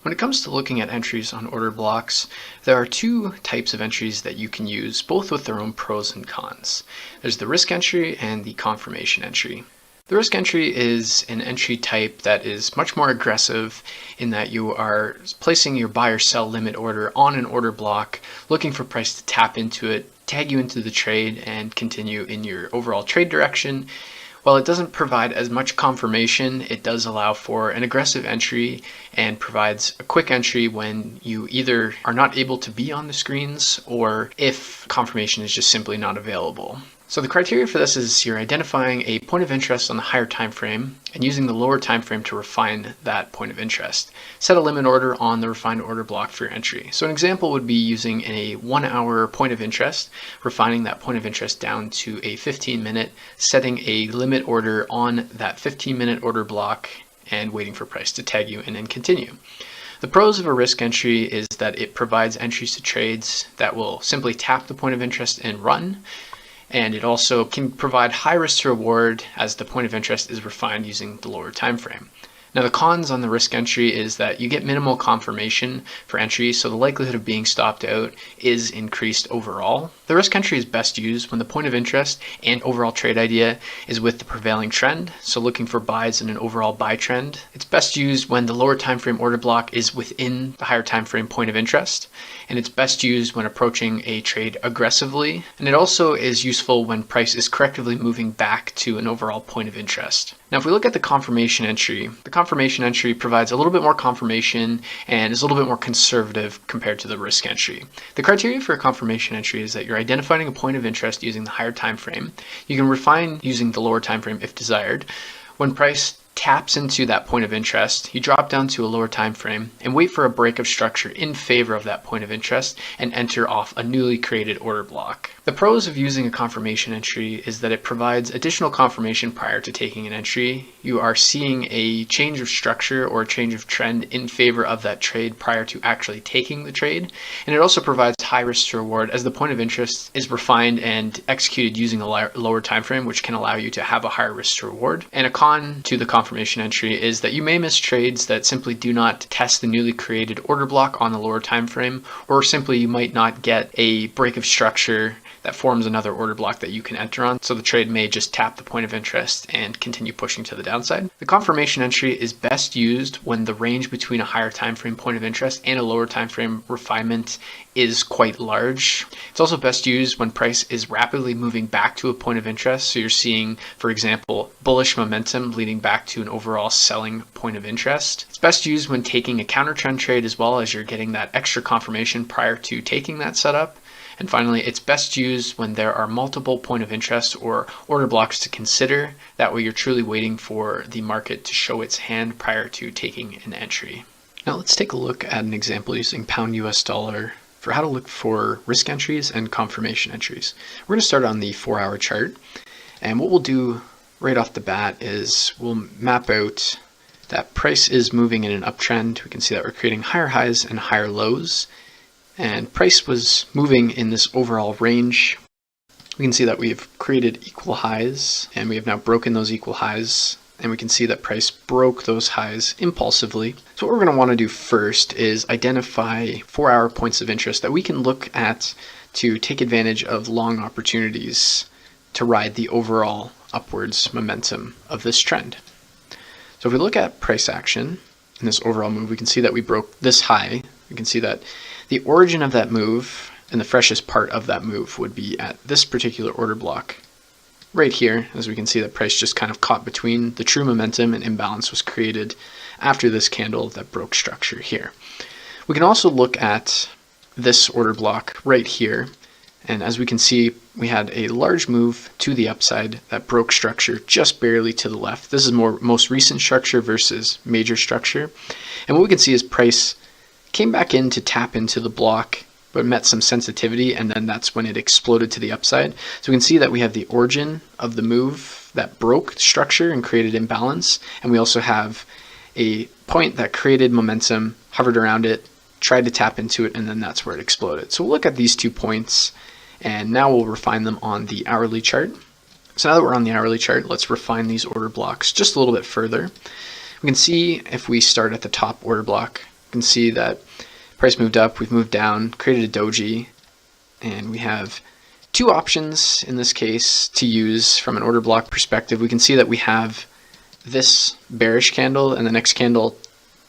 When it comes to looking at entries on order blocks, there are two types of entries that you can use, both with their own pros and cons. There's the risk entry and the confirmation entry. The risk entry is an entry type that is much more aggressive in that you are placing your buy or sell limit order on an order block, looking for price to tap into it, tag you into the trade, and continue in your overall trade direction. While it doesn't provide as much confirmation, it does allow for an aggressive entry and provides a quick entry when you either are not able to be on the screens or if confirmation is just simply not available. So the criteria for this is you're identifying a point of interest on the higher time frame and using the lower time frame to refine that point of interest. Set a limit order on the refined order block for your entry. So an example would be using a 1 hour point of interest, refining that point of interest down to a 15-minute, setting a limit order on that 15-minute order block and waiting for price to tag you in and continue. The pros of a risk entry is that it provides entries to trades that will simply tap the point of interest and run. And it also can provide high risk to reward as the point of interest is refined using the lower time frame. Now the cons on the risk entry is that you get minimal confirmation for entries, so the likelihood of being stopped out is increased overall. The risk entry is best used when the point of interest and overall trade idea is with the prevailing trend, so looking for buys in an overall buy trend. It's best used when the lower time frame order block is within the higher time frame point of interest, and it's best used when approaching a trade aggressively, and it also is useful when price is correctively moving back to an overall point of interest. Now if we look at the confirmation entry, the confirmation entry provides a little bit more confirmation and is a little bit more conservative compared to the risk entry. The criteria for a confirmation entry is that you're identifying a point of interest using the higher time frame. You can refine using the lower time frame if desired. When price taps into that point of interest, you drop down to a lower time frame and wait for a break of structure in favor of that point of interest and enter off a newly created order block. The pros of using a confirmation entry is that it provides additional confirmation prior to taking an entry. You are seeing a change of structure or a change of trend in favor of that trade prior to actually taking the trade. And it also provides high risk to reward as the point of interest is refined and executed using a lower time frame, which can allow you to have a higher risk to reward. And a con to the confirmation entry is that you may miss trades that simply do not test the newly created order block on the lower time frame, or simply you might not get a break of structure that forms another order block that you can enter on, so the trade may just tap the point of interest and continue pushing to the downside. The confirmation entry is best used when the range between a higher time frame point of interest and a lower time frame refinement is quite large. It's also best used when price is rapidly moving back to a point of interest, so you're seeing, for example, bullish momentum leading back to an overall selling point of interest. It's best used when taking a counter trend trade as well, as you're getting that extra confirmation prior to taking that setup. And finally, it's best used when there are multiple point of interest or order blocks to consider. That way you're truly waiting for the market to show its hand prior to taking an entry. Now let's take a look at an example using pound US dollar for how to look for risk entries and confirmation entries. We're going to start on the 4-hour chart. And what we'll do right off the bat is we'll map out that price is moving in an uptrend. We can see that we're creating higher highs and higher lows. And price was moving in this overall range. We can see that we've created equal highs and we have now broken those equal highs, and we can see that price broke those highs impulsively. So what we're going to want to do first is identify 4-hour points of interest that we can look at to take advantage of long opportunities to ride the overall upwards momentum of this trend. So if we look at price action in this overall move, we can see that we broke this high. We can see that the origin of that move and the freshest part of that move would be at this particular order block right here, as we can see that price just kind of caught between the true momentum and imbalance was created after this candle that broke structure here. We can also look at this order block right here, and as we can see, we had a large move to the upside that broke structure just barely to the left. This is most recent structure versus major structure, and what we can see is price came back in to tap into the block, but met some sensitivity, and then that's when it exploded to the upside. So we can see that we have the origin of the move that broke structure and created imbalance, and we also have a point that created momentum, hovered around it, tried to tap into it, and then that's where it exploded. So we'll look at these 2 points, and now we'll refine them on the hourly chart. So now that we're on the hourly chart, let's refine these order blocks just a little bit further. We can see if we start at the top order block, can see that price moved up, we've moved down, created a doji, and we have two options in this case to use from an order block perspective. We can see that we have this bearish candle, and the next candle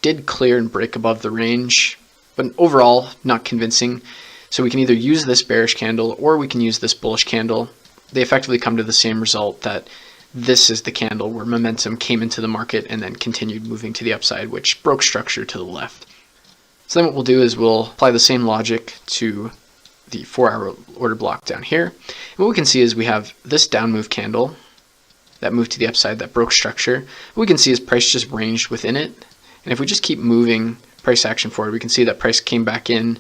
did clear and break above the range, but overall not convincing. So we can either use this bearish candle or we can use this bullish candle. They effectively come to the same result, that this is the candle where momentum came into the market and then continued moving to the upside, which broke structure to the left. So then what we'll do is we'll apply the same logic to the 4-hour order block down here. And what we can see is we have this down move candle that moved to the upside, that broke structure. What we can see is price just ranged within it. And if we just keep moving price action forward, we can see that price came back in.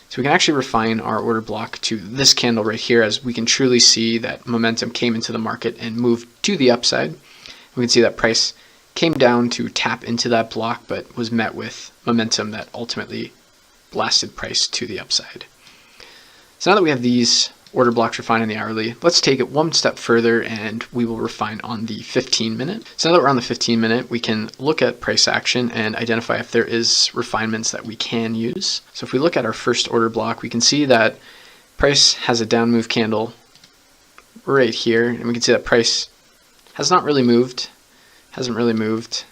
So we can actually refine our order block to this candle right here, as we can truly see that momentum came into the market and moved to the upside. We can see that price came down to tap into that block, but was met with momentum that ultimately blasted price to the upside. So now that we have these order blocks refined in the hourly, let's take it one step further and we will refine on the 15-minute. So now that we're on the 15-minute, we can look at price action and identify if there is refinements that we can use. So if we look at our first order block, we can see that price has a down move candle right here, and we can see that price has not really moved, hasn't really moved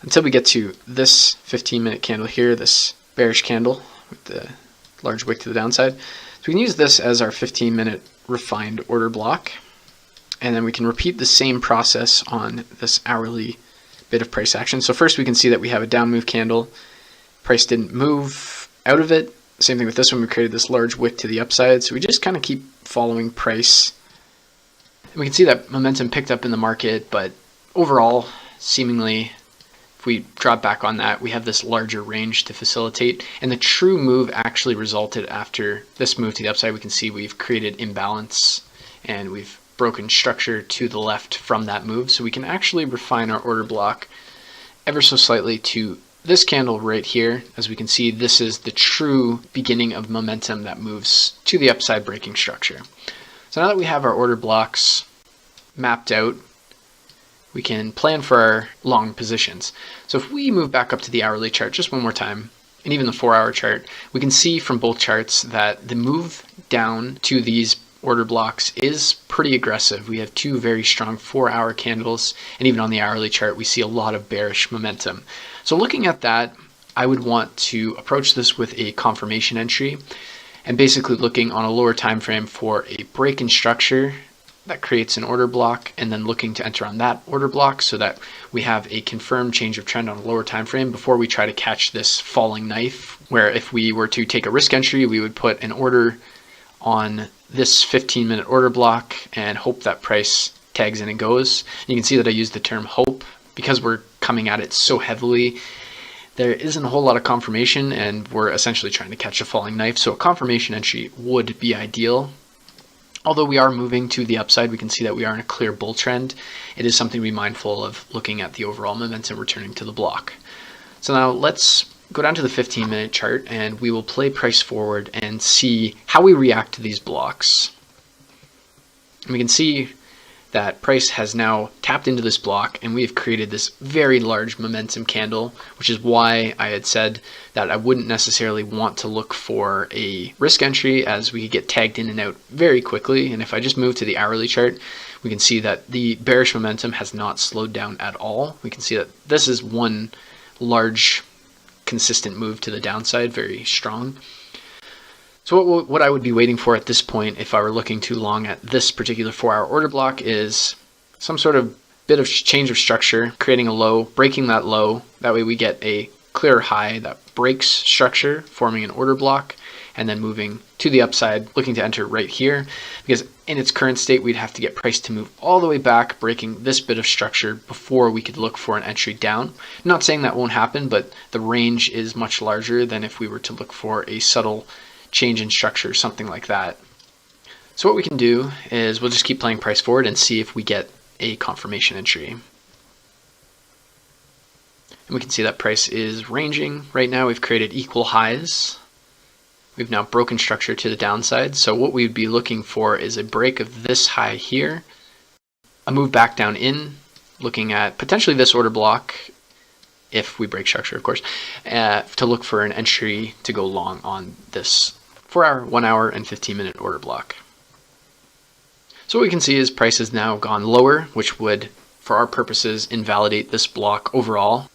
until we get to this 15-minute candle here, this bearish candle with the large wick to the downside. So we can use this as our 15-minute refined order block, and then we can repeat the same process on this hourly bit of price action. So first we can see that we have a down move candle. Price didn't move out of it. Same thing with this one, we created this large wick to the upside. So we just kind of keep following price. And we can see that momentum picked up in the market, but overall, seemingly, if we drop back on that, we have this larger range to facilitate, and the true move actually resulted after this move to the upside. We can see we've created imbalance and we've broken structure to the left from that move, so we can actually refine our order block ever so slightly to this candle right here. As we can see, this is the true beginning of momentum that moves to the upside, breaking structure. So now that we have our order blocks mapped out, we can plan for our long positions. So if we move back up to the hourly chart just one more time, and even the 4-hour chart, we can see from both charts that the move down to these order blocks is pretty aggressive. We have two very strong 4-hour candles, and even on the hourly chart, we see a lot of bearish momentum. So looking at that, I would want to approach this with a confirmation entry, and basically looking on a lower time frame for a break in structure that creates an order block, and then looking to enter on that order block so that we have a confirmed change of trend on a lower time frame before we try to catch this falling knife, where if we were to take a risk entry, we would put an order on this 15-minute order block and hope that price tags in and goes. You can see that I use the term hope because we're coming at it so heavily. There isn't a whole lot of confirmation, and we're essentially trying to catch a falling knife, so a confirmation entry would be ideal. Although we are moving to the upside, we can see that we are in a clear bull trend. It is something to be mindful of, looking at the overall momentum returning to the block. So now let's go down to the 15-minute chart, and we will play price forward and see how we react to these blocks. And we can see that price has now tapped into this block, and we have created this very large momentum candle, which is why I had said that I wouldn't necessarily want to look for a risk entry, as we could get tagged in and out very quickly. And if I just move to the hourly chart, we can see that the bearish momentum has not slowed down at all. We can see that this is one large consistent move to the downside, very strong. So what I would be waiting for at this point, if I were looking too long at this particular 4-hour order block, is some sort of bit of change of structure, creating a low, breaking that low. That way we get a clear high that breaks structure, forming an order block, and then moving to the upside, looking to enter right here. Because in its current state, we'd have to get price to move all the way back, breaking this bit of structure before we could look for an entry down. I'm not saying that won't happen, but the range is much larger than if we were to look for a subtle change in structure, something like that. So what we can do is we'll just keep playing price forward and see if we get a confirmation entry. And we can see that price is ranging. Right now we've created equal highs. We've now broken structure to the downside. So what we'd be looking for is a break of this high here, a move back down in, looking at potentially this order block, if we break structure, of course, to look for an entry to go long on this 4-hour, 1 hour, and 15-minute order block. So what we can see is price has now gone lower, which would, for our purposes, invalidate this block overall.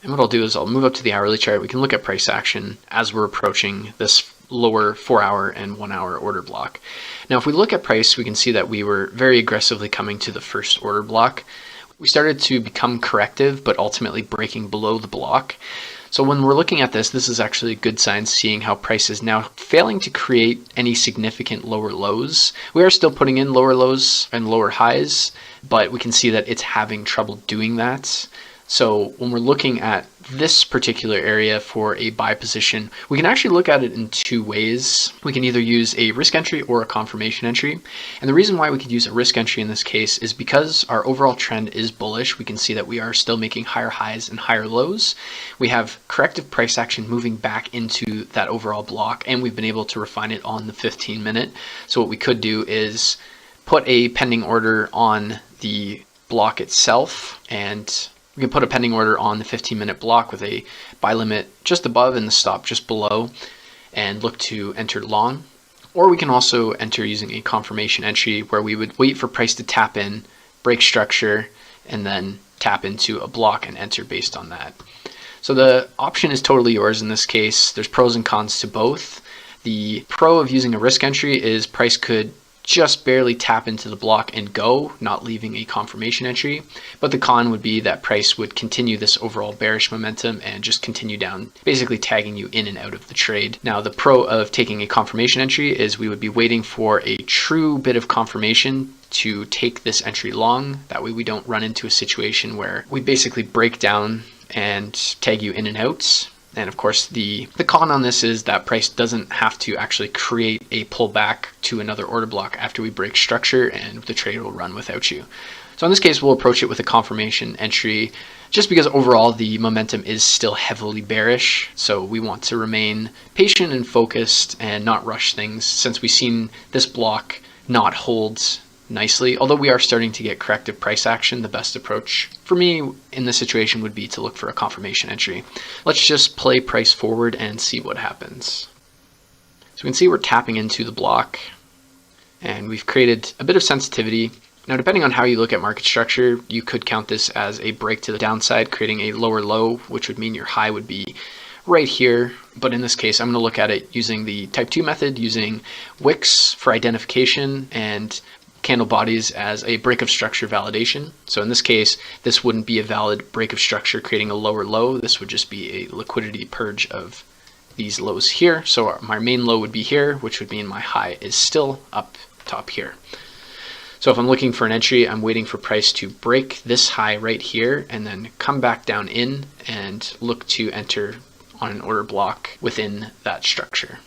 And what I'll do is I'll move up to the hourly chart. We can look at price action as we're approaching this lower 4-hour and 1 hour order block. Now, if we look at price, we can see that we were very aggressively coming to the first order block. We started to become corrective, but ultimately breaking below the block. So when we're looking at this is actually a good sign, seeing how price is now failing to create any significant lower lows. We are still putting in lower lows and lower highs, but we can see that it's having trouble doing that. So when we're looking at this particular area for a buy position, we can actually look at it in two ways. We can either use a risk entry or a confirmation entry. And the reason why we could use a risk entry in this case is because our overall trend is bullish. We can see that we are still making higher highs and higher lows. We have corrective price action moving back into that overall block, and we've been able to refine it on the 15-minute. So what we could do is put a pending order on the block itself, and we can put a pending order on the 15-minute block with a buy limit just above and the stop just below, and look to enter long. Or we can also enter using a confirmation entry where we would wait for price to tap in, break structure, and then tap into a block and enter based on that. So the option is totally yours in this case. There's pros and cons to both. The pro of using a risk entry is price could just barely tap into the block and go, not leaving a confirmation entry. But the con would be that price would continue this overall bearish momentum and just continue down, basically tagging you in and out of the trade. Now, the pro of taking a confirmation entry is we would be waiting for a true bit of confirmation to take this entry long. That way we don't run into a situation where we basically break down and tag you in and out. And of course, the con on this is that price doesn't have to actually create a pullback to another order block after we break structure, and the trade will run without you. So in this case, we'll approach it with a confirmation entry just because overall the momentum is still heavily bearish. So we want to remain patient and focused and not rush things, since we've seen this block not hold nicely. Although we are starting to get corrective price action, the best approach for me in this situation would be to look for a confirmation entry. Let's just play price forward and see what happens. So we can see we're tapping into the block, and we've created a bit of sensitivity. Now, depending on how you look at market structure, you could count this as a break to the downside, creating a lower low, which would mean your high would be right here. But in this case, I'm going to look at it using the type 2 method, using wicks for identification and candle bodies as a break of structure validation. So in this case, this wouldn't be a valid break of structure creating a lower low. This would just be a liquidity purge of these lows here. So my main low would be here, which would mean my high is still up top here. So if I'm looking for an entry, I'm waiting for price to break this high right here and then come back down in and look to enter on an order block within that structure.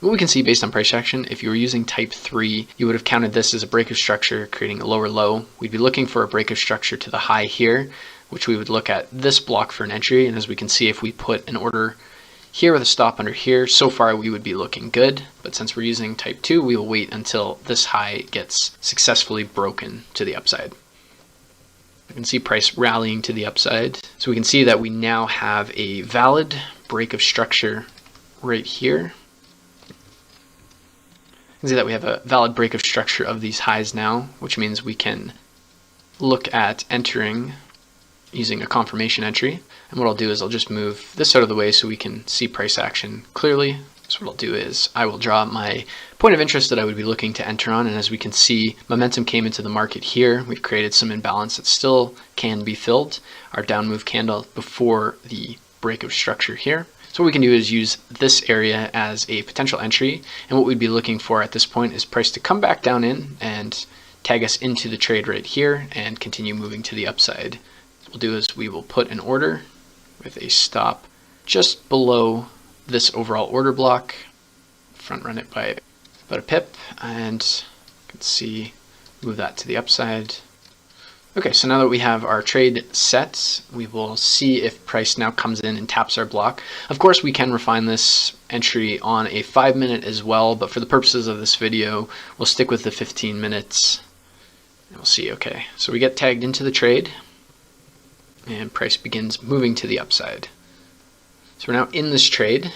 What we can see based on price action, if you were using type 3, you would have counted this as a break of structure, creating a lower low. We'd be looking for a break of structure to the high here, which we would look at this block for an entry. And as we can see, if we put an order here with a stop under here, so far we would be looking good. But since we're using type 2, we will wait until this high gets successfully broken to the upside. You can see price rallying to the upside. So we can see that we now have a valid break of structure right here. You can see that we have a valid break of structure of these highs now, which means we can look at entering using a confirmation entry. And what I'll do is I'll just move this out of the way so we can see price action clearly. So what I'll do is I will draw my point of interest that I would be looking to enter on. And as we can see, momentum came into the market here. We've created some imbalance that still can be filled. Our down move candle before the break of structure here. So what we can do is use this area as a potential entry, and what we'd be looking for at this point is price to come back down in and tag us into the trade right here and continue moving to the upside. What we'll do is we will put an order with a stop just below this overall order block, front run it by about a pip, and you can see move that to the upside. Okay, so now that we have our trade set, we will see if price now comes in and taps our block. Of course, we can refine this entry on a 5-minute as well, but for the purposes of this video, we'll stick with the 15 minutes. And we'll see, okay, so we get tagged into the trade and price begins moving to the upside. So we're now in this trade.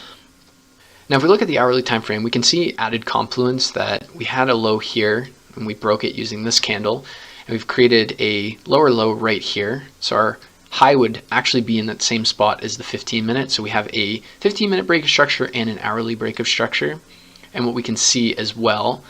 Now if we look at the hourly time frame, we can see added confluence that we had a low here and we broke it using this candle, and we've created a lower low right here. So our high would actually be in that same spot as the 15-minute. So we have a 15-minute break of structure and an hourly break of structure. And what we can see as well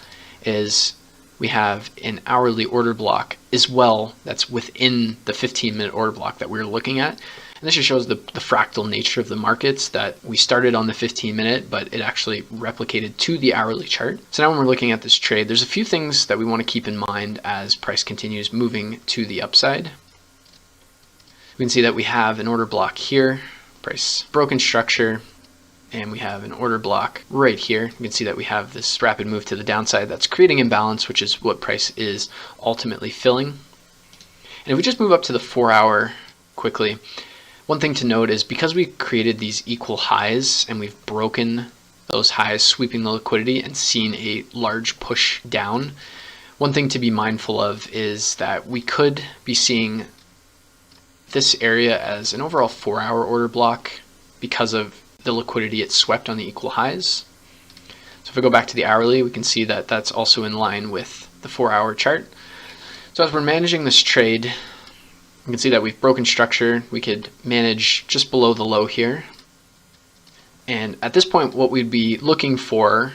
is we have an hourly order block as well that's within the 15-minute order block that we were looking at. And this just shows the fractal nature of the markets, that we started on the 15-minute, but it actually replicated to the hourly chart. So now when we're looking at this trade, there's a few things that we want to keep in mind as price continues moving to the upside. We can see that we have an order block here, price broken structure, and we have an order block right here. You can see that we have this rapid move to the downside that's creating imbalance, which is what price is ultimately filling. And if we just move up to the 4-hour quickly, one thing to note is because we created these equal highs and we've broken those highs, sweeping the liquidity and seen a large push down, one thing to be mindful of is that we could be seeing this area as an overall 4-hour order block because of the liquidity it swept on the equal highs. So if we go back to the hourly, we can see that that's also in line with the 4-hour chart. So as we're managing this trade, you can see that we've broken structure. We could manage just below the low here. And at this point, what we'd be looking for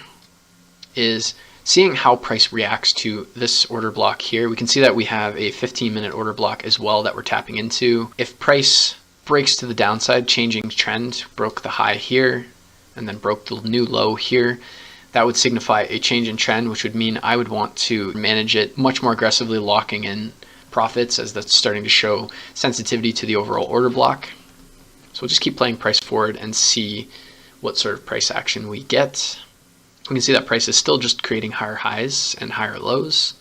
is seeing how price reacts to this order block here. We can see that we have a 15-minute order block as well that we're tapping into. If price breaks to the downside, changing trend, broke the high here and then broke the new low here, that would signify a change in trend, which would mean I would want to manage it much more aggressively, locking in profits as that's starting to show sensitivity to the overall order block. So we'll just keep playing price forward and see what sort of price action we get. We can see that price is still just creating higher highs and higher lows.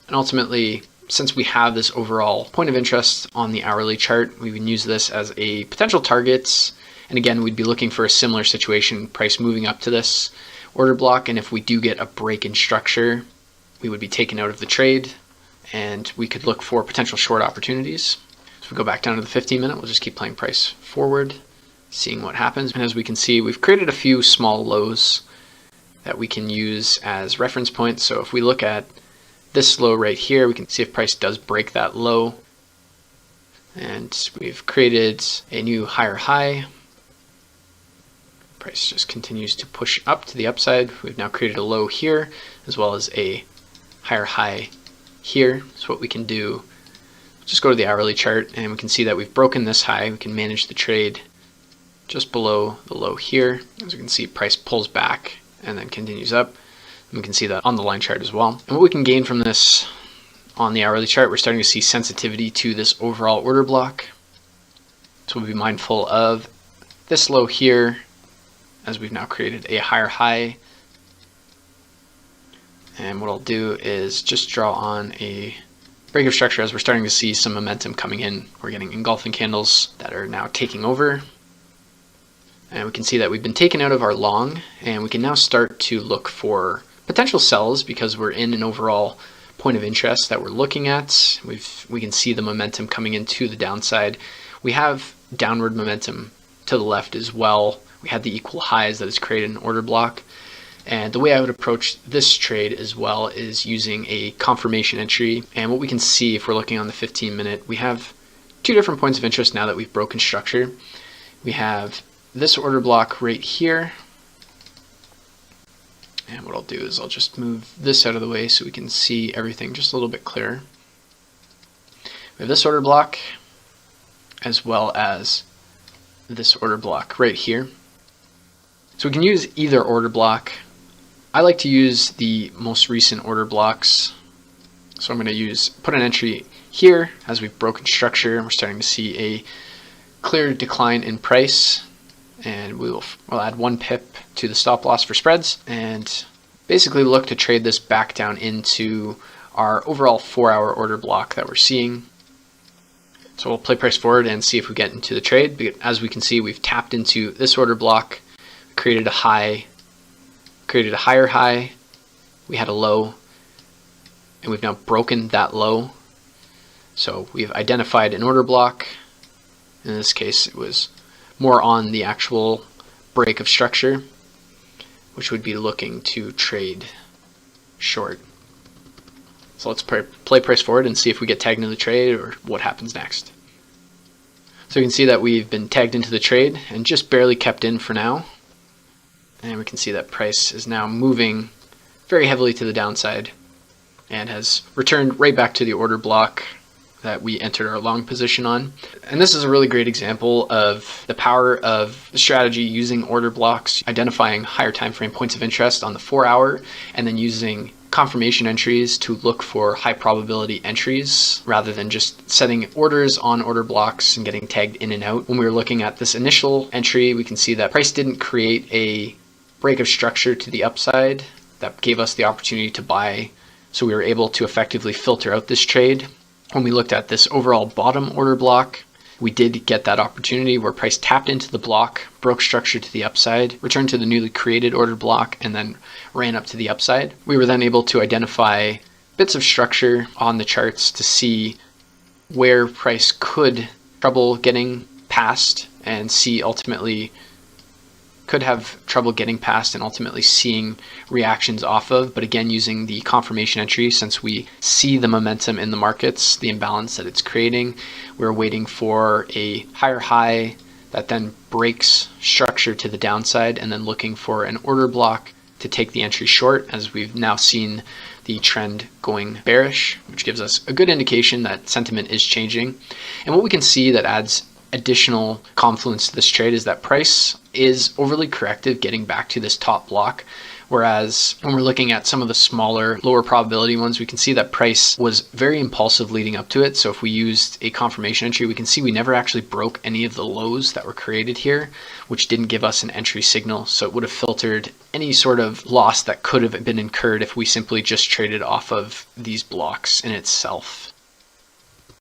And ultimately, since we have this overall point of interest on the hourly chart, we would use this as a potential target. And again, we'd be looking for a similar situation, price moving up to this order block. And if we do get a break in structure, we would be taken out of the trade and we could look for potential short opportunities. So if we go back down to the 15-minute, we'll just keep playing price forward, seeing what happens. And as we can see, we've created a few small lows that we can use as reference points. So if we look at this low right here, we can see if price does break that low. And we've created a new higher high. Price just continues to push up to the upside. We've now created a low here, as well as a higher high here. So what we can do, just go to the hourly chart, and we can see that we've broken this high. We can manage the trade just below the low here. As we can see, price pulls back and then continues up. And we can see that on the line chart as well. And what we can gain from this on the hourly chart, we're starting to see sensitivity to this overall order block. So we'll be mindful of this low here, as we've now created a higher high. And what I'll do is just draw on a break of structure as we're starting to see some momentum coming in. We're getting engulfing candles that are now taking over. And we can see that we've been taken out of our long, and we can now start to look for potential sells because we're in an overall point of interest that we're looking at. We can see the momentum coming into the downside. We have downward momentum to the left as well. We had the equal highs that has created an order block. And the way I would approach this trade as well is using a confirmation entry. And what we can see if we're looking on the 15-minute, we have two different points of interest now that we've broken structure. We have this order block right here. And what I'll do is I'll just move this out of the way so we can see everything just a little bit clearer. We have this order block as well as this order block right here. So we can use either order block. I like to use the most recent order blocks. So I'm going to put an entry here as we've broken structure and we're starting to see a clear decline in price. And we'll add 1 pip to the stop loss for spreads and basically look to trade this back down into our overall 4-hour order block that we're seeing. So we'll play price forward and see if we get into the trade. But as we can see, we've tapped into this order block, created a high, created a higher high, we had a low, and we've now broken that low. So we've identified an order block. In this case, it was more on the actual break of structure, which would be looking to trade short. So let's play price forward and see if we get tagged into the trade or what happens next. So you can see that we've been tagged into the trade and just barely kept in for now. And we can see that price is now moving very heavily to the downside and has returned right back to the order block that we entered our long position on. And this is a really great example of the power of the strategy using order blocks, identifying higher time frame points of interest on the 4-hour, and then using confirmation entries to look for high probability entries rather than just setting orders on order blocks and getting tagged in and out. When we were looking at this initial entry, we can see that price didn't create a break of structure to the upside that gave us the opportunity to buy. So we were able to effectively filter out this trade. When we looked at this overall bottom order block, we did get that opportunity where price tapped into the block, broke structure to the upside, returned to the newly created order block, and then ran up to the upside. We were then able to identify bits of structure on the charts to see where price could trouble getting past and see ultimately could have trouble getting past and ultimately seeing reactions off of, but again using the confirmation entry, since we see the momentum in the markets, the imbalance that it's creating, we're waiting for a higher high that then breaks structure to the downside and then looking for an order block to take the entry short, as we've now seen the trend going bearish, which gives us a good indication that sentiment is changing. And what we can see that adds additional confluence to this trade is that price is overly corrective getting back to this top block, whereas when we're looking at some of the smaller, lower probability ones, we can see that price was very impulsive leading up to it. So if we used a confirmation entry, we can see we never actually broke any of the lows that were created here, which didn't give us an entry signal. So it would have filtered any sort of loss that could have been incurred if we simply just traded off of these blocks in itself.